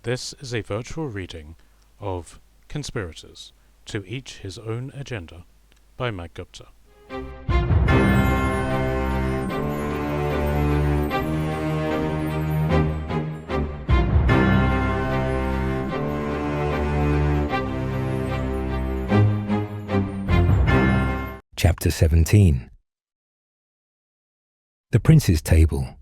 This is a virtual reading of Conspirators, To Each His Own Agenda by Mag Gupta. Chapter 17. The Prince's Table.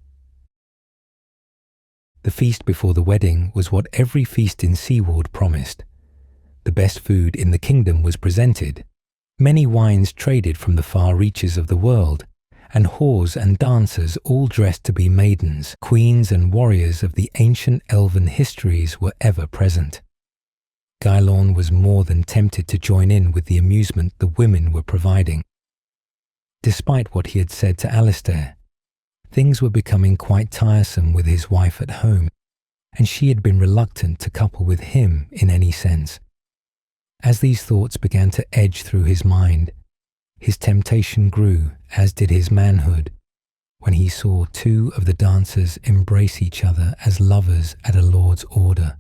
The feast before the wedding was what every feast in Seaward promised. The best food in the kingdom was presented, many wines traded from the far reaches of the world, and whores and dancers all dressed to be maidens, queens and warriors of the ancient elven histories were ever present. Gylorn was more than tempted to join in with the amusement the women were providing. Despite what he had said to Alistair, things were becoming quite tiresome with his wife at home, and she had been reluctant to couple with him in any sense. As these thoughts began to edge through his mind, his temptation grew, as did his manhood, when he saw two of the dancers embrace each other as lovers at a lord's order.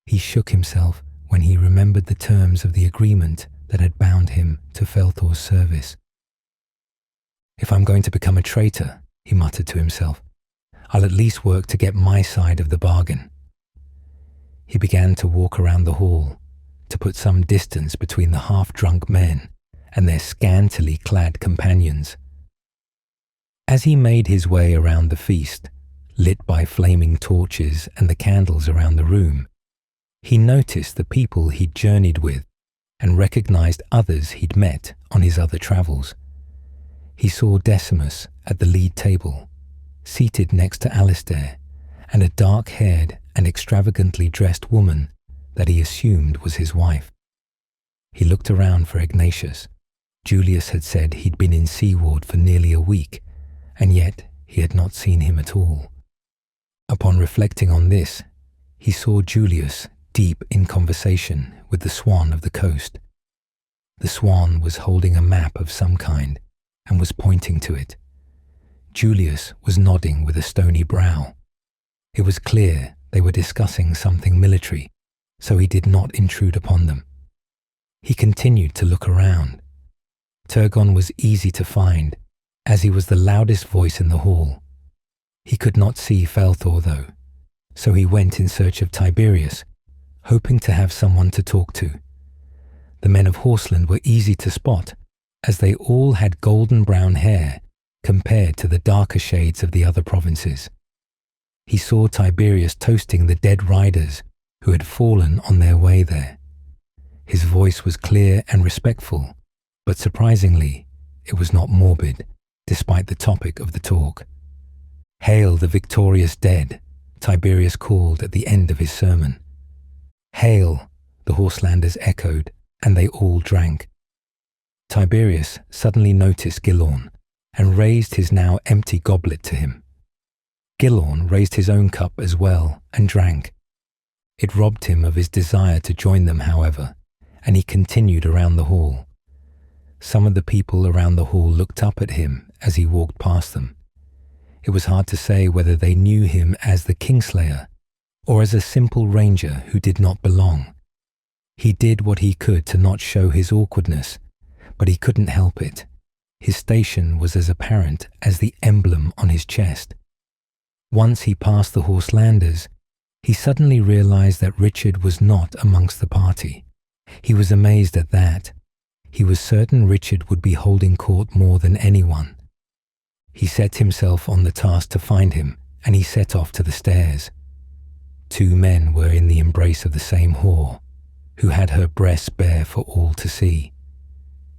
He shook himself when he remembered the terms of the agreement that had bound him to Felthor's service. "If I'm going to become a traitor," he muttered to himself, "I'll at least work to get my side of the bargain." He began to walk around the hall, to put some distance between the half-drunk men and their scantily clad companions. As he made his way around the feast, lit by flaming torches and the candles around the room, he noticed the people he'd journeyed with and recognized others he'd met on his other travels. He saw Decimus at the lead table, seated next to Alistair, and a dark-haired and extravagantly dressed woman that he assumed was his wife. He looked around for Ignatius. Julius had said he'd been in Seaward for nearly a week, and yet he had not seen him at all. Upon reflecting on this, he saw Julius deep in conversation with the swan of the coast. The swan was holding a map of some kind and was pointing to it. Julius was nodding with a stony brow. It was clear they were discussing something military, so he did not intrude upon them. He continued to look around. Turgon was easy to find, as he was the loudest voice in the hall. He could not see Felthor, though, so he went in search of Tiberius, hoping to have someone to talk to. The men of Horseland were easy to spot, as they all had golden brown hair compared to the darker shades of the other provinces. He saw Tiberius toasting the dead riders who had fallen on their way there. His voice was clear and respectful, but surprisingly, it was not morbid, despite the topic of the talk. "Hail the victorious dead," Tiberius called at the end of his sermon. "Hail," the Horselanders echoed, and they all drank. Tiberius suddenly noticed Gylorn and raised his now empty goblet to him. Gylorn raised his own cup as well and drank. It robbed him of his desire to join them, however, and he continued around the hall. Some of the people around the hall looked up at him as he walked past them. It was hard to say whether they knew him as the Kingslayer or as a simple ranger who did not belong. He did what he could to not show his awkwardness, but he couldn't help it. His station was as apparent as the emblem on his chest. Once he passed the Horselanders, he suddenly realized that Richard was not amongst the party. He was amazed at that. He was certain Richard would be holding court more than anyone. He set himself on the task to find him, and he set off to the stairs. Two men were in the embrace of the same whore, who had her breasts bare for all to see.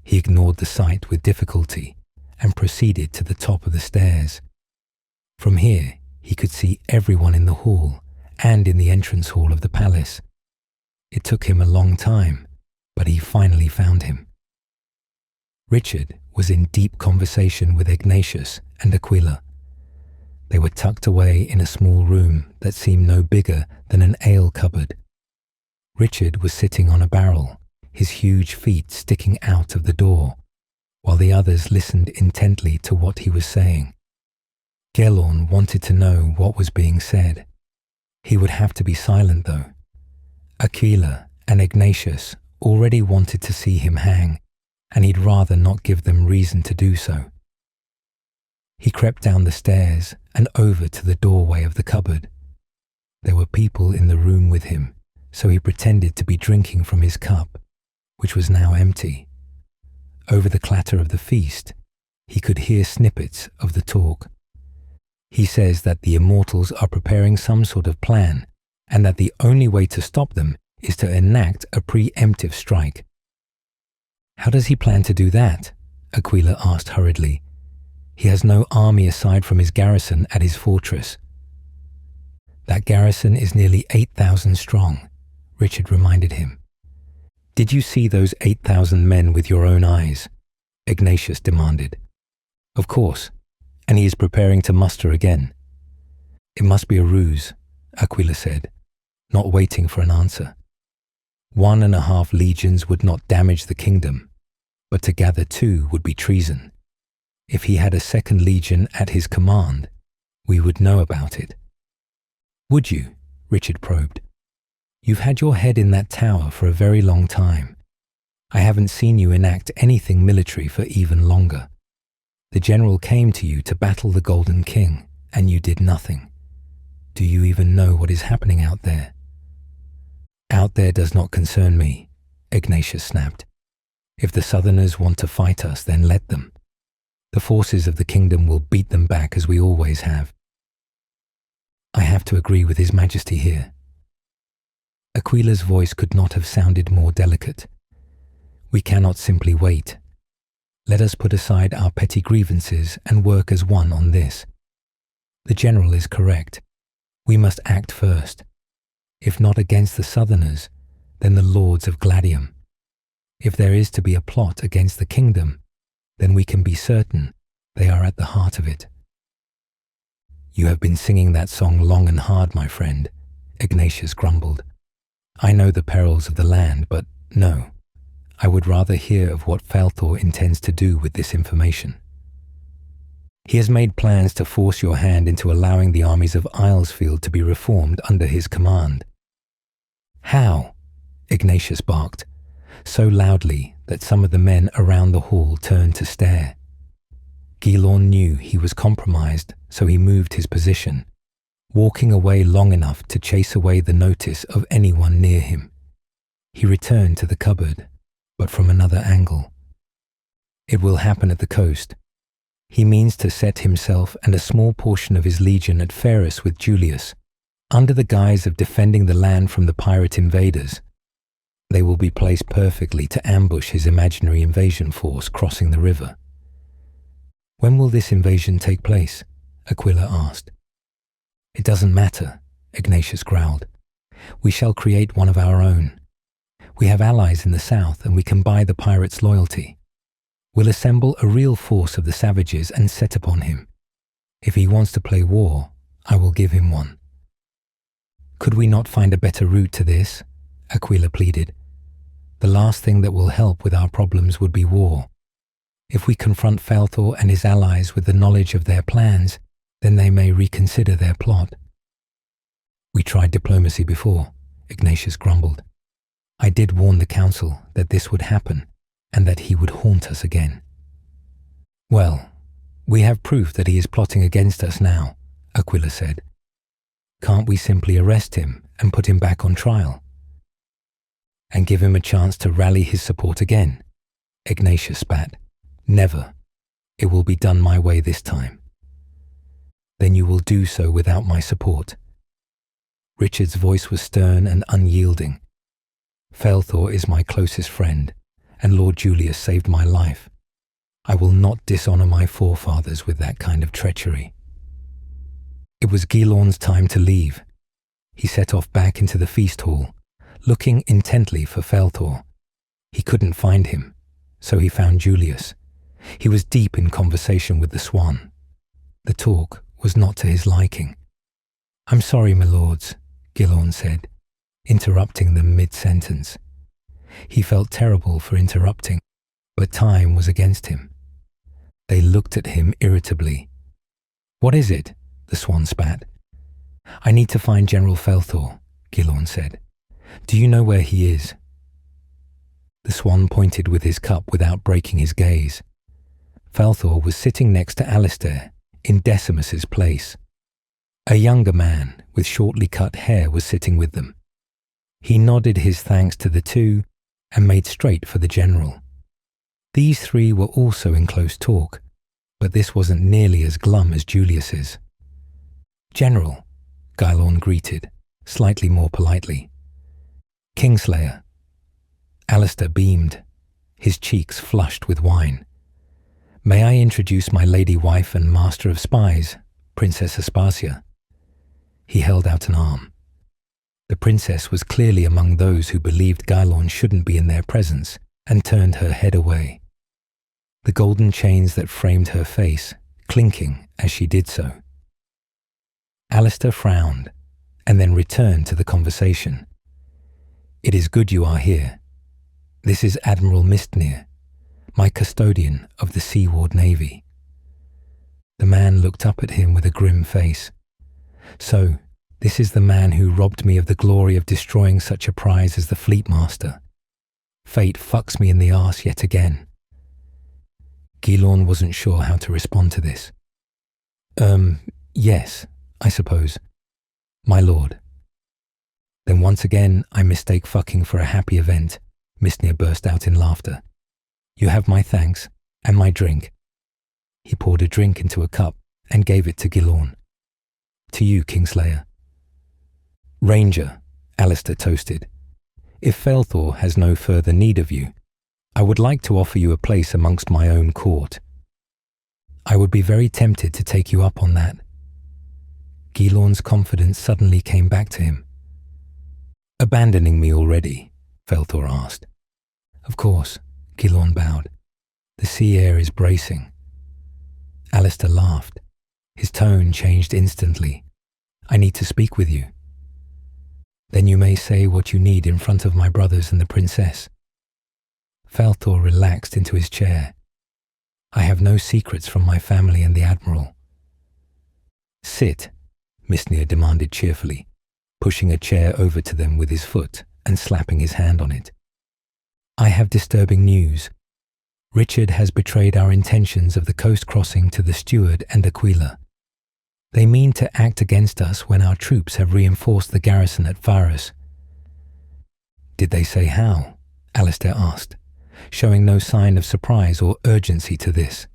He ignored the sight with difficulty and proceeded to the top of the stairs. From here, he could see everyone in the hall and in the entrance hall of the palace. It took him a long time, but he finally found him. Richard was in deep conversation with Ignatius and Aquila. They were tucked away in a small room that seemed no bigger than an ale cupboard. Richard was sitting on a barrel, his huge feet sticking out of the door, while the others listened intently to what he was saying. Gylorn wanted to know what was being said. He would have to be silent, though. Aquila and Ignatius already wanted to see him hang, and he'd rather not give them reason to do so. He crept down the stairs and over to the doorway of the cupboard. There were people in the room with him, so he pretended to be drinking from his cup, which was now empty. Over the clatter of the feast, he could hear snippets of the talk. He says that the immortals are preparing some sort of plan, and that the only way to stop them is to enact a preemptive strike. How does he plan to do that? Aquila asked hurriedly. He has no army aside from his garrison at his fortress. That garrison is nearly 8,000 strong, Richard reminded him. Did you see those 8,000 men with your own eyes? Ignatius demanded. Of course, and he is preparing to muster again. It must be a ruse, Aquila said, not waiting for an answer. 1.5 legions would not damage the kingdom, but to gather 2 would be treason. If he had a 2nd legion at his command, we would know about it. Would you? Richard probed. You've had your head in that tower for a very long time. I haven't seen you enact anything military for even longer. The general came to you to battle the Golden King, and you did nothing. Do you even know what is happening out there? Out there does not concern me, Ignatius snapped. If the Southerners want to fight us, then let them. The forces of the kingdom will beat them back as we always have. I have to agree with His Majesty here. Aquila's voice could not have sounded more delicate. We cannot simply wait. Let us put aside our petty grievances and work as one on this. The general is correct. We must act first. If not against the Southerners, then the lords of Gladium. If there is to be a plot against the kingdom, then we can be certain they are at the heart of it. You have been singing that song long and hard, my friend, Ignatius grumbled. I know the perils of the land, but no, I would rather hear of what Falthor intends to do with this information. He has made plans to force your hand into allowing the armies of Islesfield to be reformed under his command. How? Ignatius barked, so loudly that some of the men around the hall turned to stare. Gilon knew he was compromised, so he moved his position, walking away long enough to chase away the notice of anyone near him. He returned to the cupboard, but from another angle. It will happen at the coast. He means to set himself and a small portion of his legion at Ferris with Julius, under the guise of defending the land from the pirate invaders. They will be placed perfectly to ambush his imaginary invasion force crossing the river. When will this invasion take place? Aquila asked. It doesn't matter, Ignatius growled. We shall create one of our own. We have allies in the south and we can buy the pirates' loyalty. We'll assemble a real force of the savages and set upon him. If he wants to play war, I will give him one. Could we not find a better route to this? Aquila pleaded. The last thing that will help with our problems would be war. If we confront Falthor and his allies with the knowledge of their plans, then they may reconsider their plot. We tried diplomacy before, Ignatius grumbled. I did warn the council that this would happen and that he would haunt us again. Well, we have proof that he is plotting against us now, Aquila said. Can't we simply arrest him and put him back on trial? And give him a chance to rally his support again? Ignatius spat. Never. It will be done my way this time. Then you will do so without my support. Richard's voice was stern and unyielding. Falthor is my closest friend, and Lord Julius saved my life. I will not dishonor my forefathers with that kind of treachery. It was Gilon's time to leave. He set off back into the feast hall, looking intently for Falthor. He couldn't find him, so he found Julius. He was deep in conversation with the swan. The talk was not to his liking. I'm sorry, my lords, Gilon said, interrupting them mid-sentence. He felt terrible for interrupting, but time was against him. They looked at him irritably. What is it? The swan spat. I need to find General Felthor, Gilorn said. Do you know where he is? The swan pointed with his cup without breaking his gaze. Felthor was sitting next to Alistair, in Decimus's place. A younger man with shortly cut hair was sitting with them. He nodded his thanks to the two and made straight for the general. These three were also in close talk, but this wasn't nearly as glum as Julius's. General, Gilorn greeted, slightly more politely. Kingslayer. Alistair beamed, his cheeks flushed with wine. May I introduce my lady wife and master of spies, Princess Aspasia? He held out an arm. The princess was clearly among those who believed Gilorn shouldn't be in their presence and turned her head away, the golden chains that framed her face clinking as she did so. Alistair frowned and then returned to the conversation. It is good you are here. This is Admiral Mistnir, my custodian of the Seaward Navy. The man looked up at him with a grim face. So, this is the man who robbed me of the glory of destroying such a prize as the Fleet Master. Fate fucks me in the arse yet again. Gilorn wasn't sure how to respond to this. Yes, I suppose. My lord. Then once again I mistake fucking for a happy event, Mistnir burst out in laughter. You have my thanks and my drink. He poured a drink into a cup and gave it to Gilorn. To you, Kingslayer. Ranger, Alistair toasted. If Felthor has no further need of you, I would like to offer you a place amongst my own court. I would be very tempted to take you up on that. Gilorn's confidence suddenly came back to him. Abandoning me already? Felthor asked. Of course, Gilorn bowed. The sea air is bracing. Alistair laughed. His tone changed instantly. I need to speak with you. Then you may say what you need in front of my brothers and the princess. Felthor relaxed into his chair. I have no secrets from my family and the Admiral. Sit, Mistnir demanded cheerfully, pushing a chair over to them with his foot and slapping his hand on it. I have disturbing news. Richard has betrayed our intentions of the coast crossing to the steward and Aquila. They mean to act against us when our troops have reinforced the garrison at Varus. Did they say how? Alistair asked, showing no sign of surprise or urgency to this.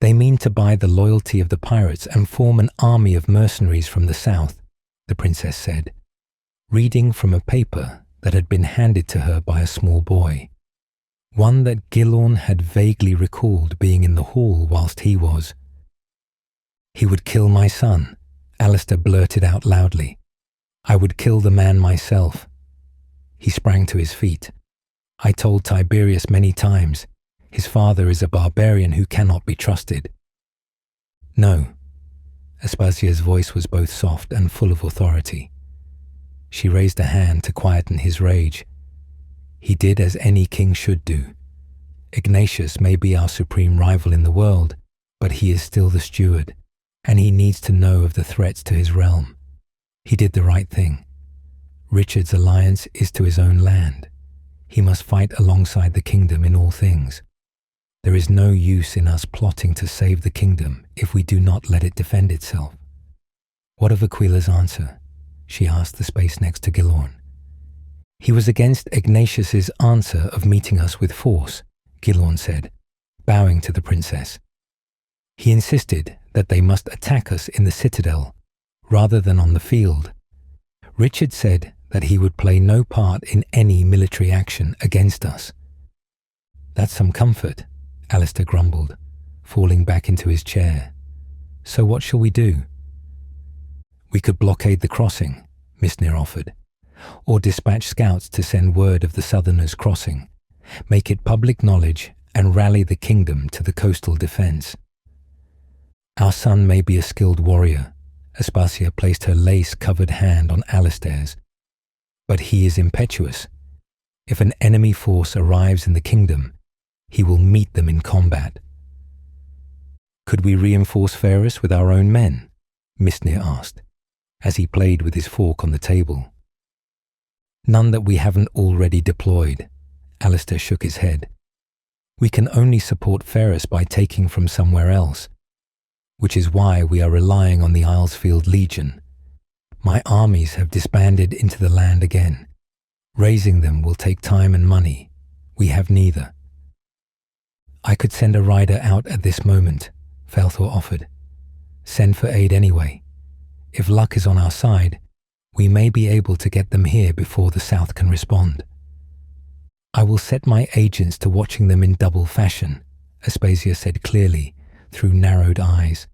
They mean to buy the loyalty of the pirates and form an army of mercenaries from the south, the princess said, reading from a paper that had been handed to her by a small boy, one that Gilorn had vaguely recalled being in the hall whilst he was. He would kill my son, Alistair blurted out loudly. I would kill the man myself. He sprang to his feet. I told Tiberius many times, his father is a barbarian who cannot be trusted. No. Aspasia's voice was both soft and full of authority. She raised a hand to quieten his rage. He did as any king should do. Ignatius may be our supreme rival in the world, but he is still the steward, and he needs to know of the threats to his realm. He did the right thing. Richard's alliance is to his own land. He must fight alongside the kingdom in all things. There is no use in us plotting to save the kingdom if we do not let it defend itself. What of Aquila's answer? She asked the space next to Gilorn. He was against Ignatius's answer of meeting us with force, Gilorn said, bowing to the princess. He insisted that they must attack us in the citadel, rather than on the field. Richard said that he would play no part in any military action against us. That's some comfort, Alistair grumbled, falling back into his chair. So what shall we do? We could blockade the crossing, Mistnir offered, or dispatch scouts to send word of the southerners crossing, make it public knowledge and rally the kingdom to the coastal defense. Our son may be a skilled warrior, Aspasia placed her lace-covered hand on Alistair's, but he is impetuous. If an enemy force arrives in the kingdom, he will meet them in combat. Could we reinforce Varus with our own men? Mistnir asked. as he played with his fork on the table. None that we haven't already deployed. Alistair shook his head. We can only support Ferris by taking from somewhere else, which is why we are relying on the Islesfield Legion. My armies have disbanded into the land again. Raising them will take time and money. We have neither. I could send a rider out at this moment, Felthor offered. Send for aid anyway. If luck is on our side, we may be able to get them here before the South can respond. I will set my agents to watching them in double fashion, Aspasia said clearly, through narrowed eyes.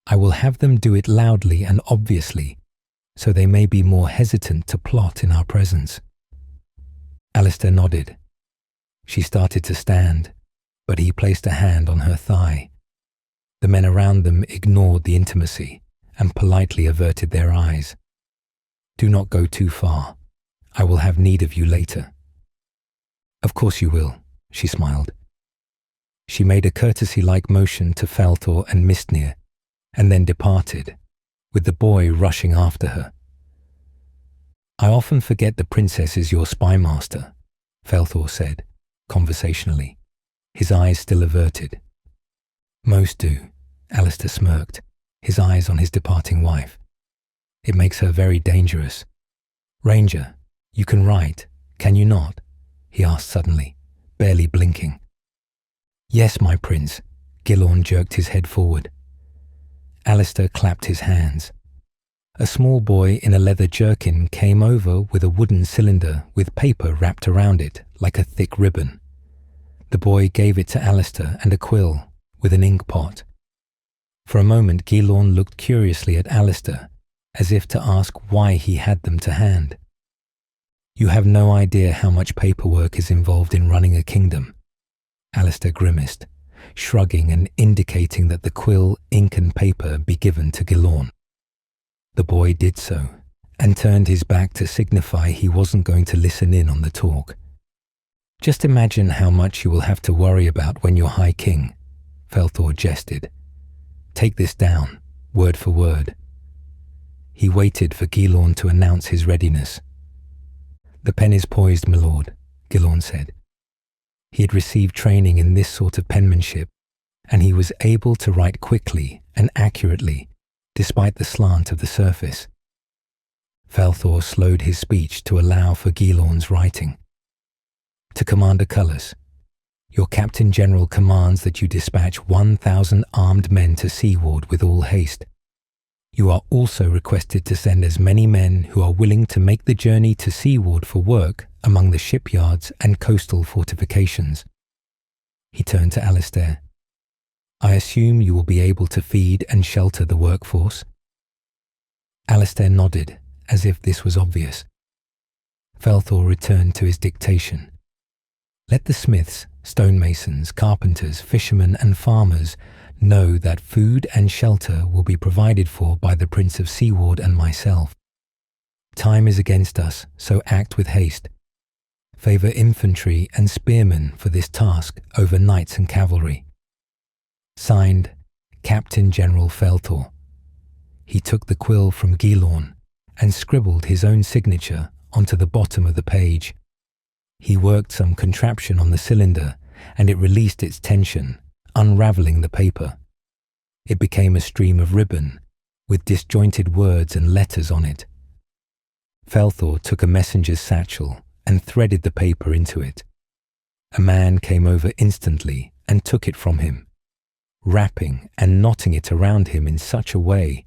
I will have them do it loudly and obviously, so they may be more hesitant to plot in our presence. Alistair nodded. She started to stand, but he placed a hand on her thigh. The men around them ignored the intimacy and politely averted their eyes. Do not go too far. I will have need of you later. Of course you will, she smiled. She made a courtesy-like motion to Felthor and Mistnir, and then departed, with the boy rushing after her. I often forget the princess is your spy master, Felthor said, conversationally, his eyes still averted. Most do, Alistair smirked, his eyes on his departing wife. It makes her very dangerous. Ranger, you can write, can you not? He asked suddenly, barely blinking. Yes, my prince, Gilorn jerked his head forward. Alistair clapped his hands. A small boy in a leather jerkin came over with a wooden cylinder with paper wrapped around it like a thick ribbon. The boy gave it to Alistair and a quill with an ink pot. For a moment Gilorn looked curiously at Alistair, as if to ask why he had them to hand. You have no idea how much paperwork is involved in running a kingdom. Alistair grimaced, shrugging and indicating that the quill, ink and paper be given to Gilorn. The boy did so, and turned his back to signify he wasn't going to listen in on the talk. Just imagine how much you will have to worry about when you're High King, Felthor jested. Take this down, word for word. He waited for Gilorn to announce his readiness. The pen is poised, my lord, Gilorn said. He had received training in this sort of penmanship, and he was able to write quickly and accurately, despite the slant of the surface. Felthor slowed his speech to allow for Gilorn's writing. To Commander Cullis, your Captain General commands that you dispatch 1,000 armed men to Seaward with all haste. You are also requested to send as many men who are willing to make the journey to Seaward for work among the shipyards and coastal fortifications. He turned to Alistair. I assume you will be able to feed and shelter the workforce? Alistair nodded, as if this was obvious. Felthor returned to his dictation. Let the smiths, stonemasons, carpenters, fishermen and farmers know that food and shelter will be provided for by the Prince of Seaward and myself. Time is against us, so act with haste. Favour infantry and spearmen for this task over knights and cavalry. Signed, Captain General Felthor. He took the quill from Gilorn and scribbled his own signature onto the bottom of the page. He worked some contraption on the cylinder and it released its tension, unravelling the paper. It became a stream of ribbon, with disjointed words and letters on it. Felthor took a messenger's satchel and threaded the paper into it. A man came over instantly and took it from him, wrapping and knotting it around him in such a way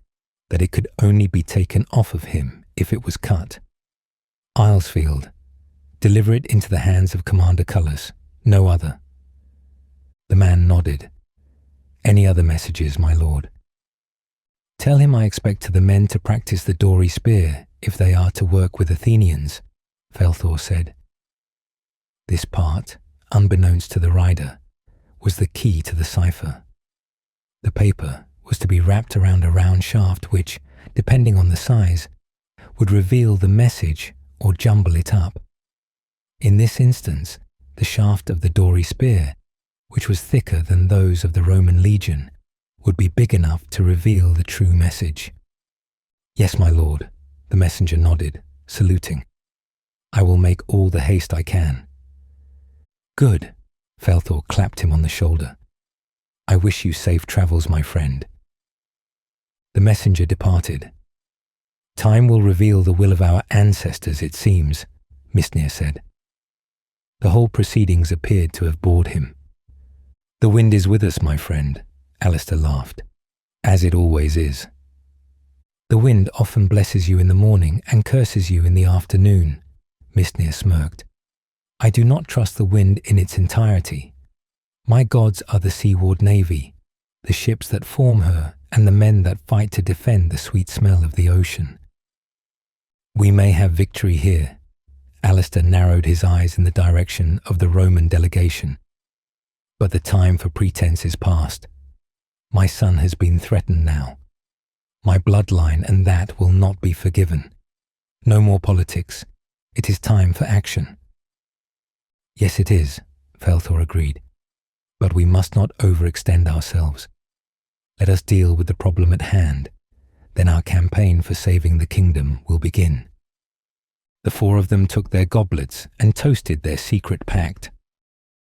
that it could only be taken off of him if it was cut. Islesfield, deliver it into the hands of Commander Cullis, no other. The man nodded. Any other messages, my lord? Tell him I expect the men to practice the dory spear if they are to work with Athenians, Felthor said. This part, unbeknownst to the rider, was the key to the cipher. The paper was to be wrapped around a round shaft which, depending on the size, would reveal the message or jumble it up. In this instance, the shaft of the dory spear, which was thicker than those of the Roman legion, would be big enough to reveal the true message. Yes, my lord, the messenger nodded, saluting. I will make all the haste I can. Good, Felthor clapped him on the shoulder. I wish you safe travels, my friend. The messenger departed. Time will reveal the will of our ancestors, it seems, Mistnir said. The whole proceedings appeared to have bored him. The wind is with us, my friend, Alistair laughed, as it always is. The wind often blesses you in the morning and curses you in the afternoon, Mistnir smirked. I do not trust the wind in its entirety. My gods are the seaward navy, the ships that form her, and the men that fight to defend the sweet smell of the ocean. We may have victory here. Alistair narrowed his eyes in the direction of the Roman delegation. But the time for pretense is past. My son has been threatened now. My bloodline and that will not be forgiven. No more politics. It is time for action. Yes, it is, Felthor agreed. But we must not overextend ourselves. Let us deal with the problem at hand. Then our campaign for saving the kingdom will begin. The four of them took their goblets and toasted their secret pact.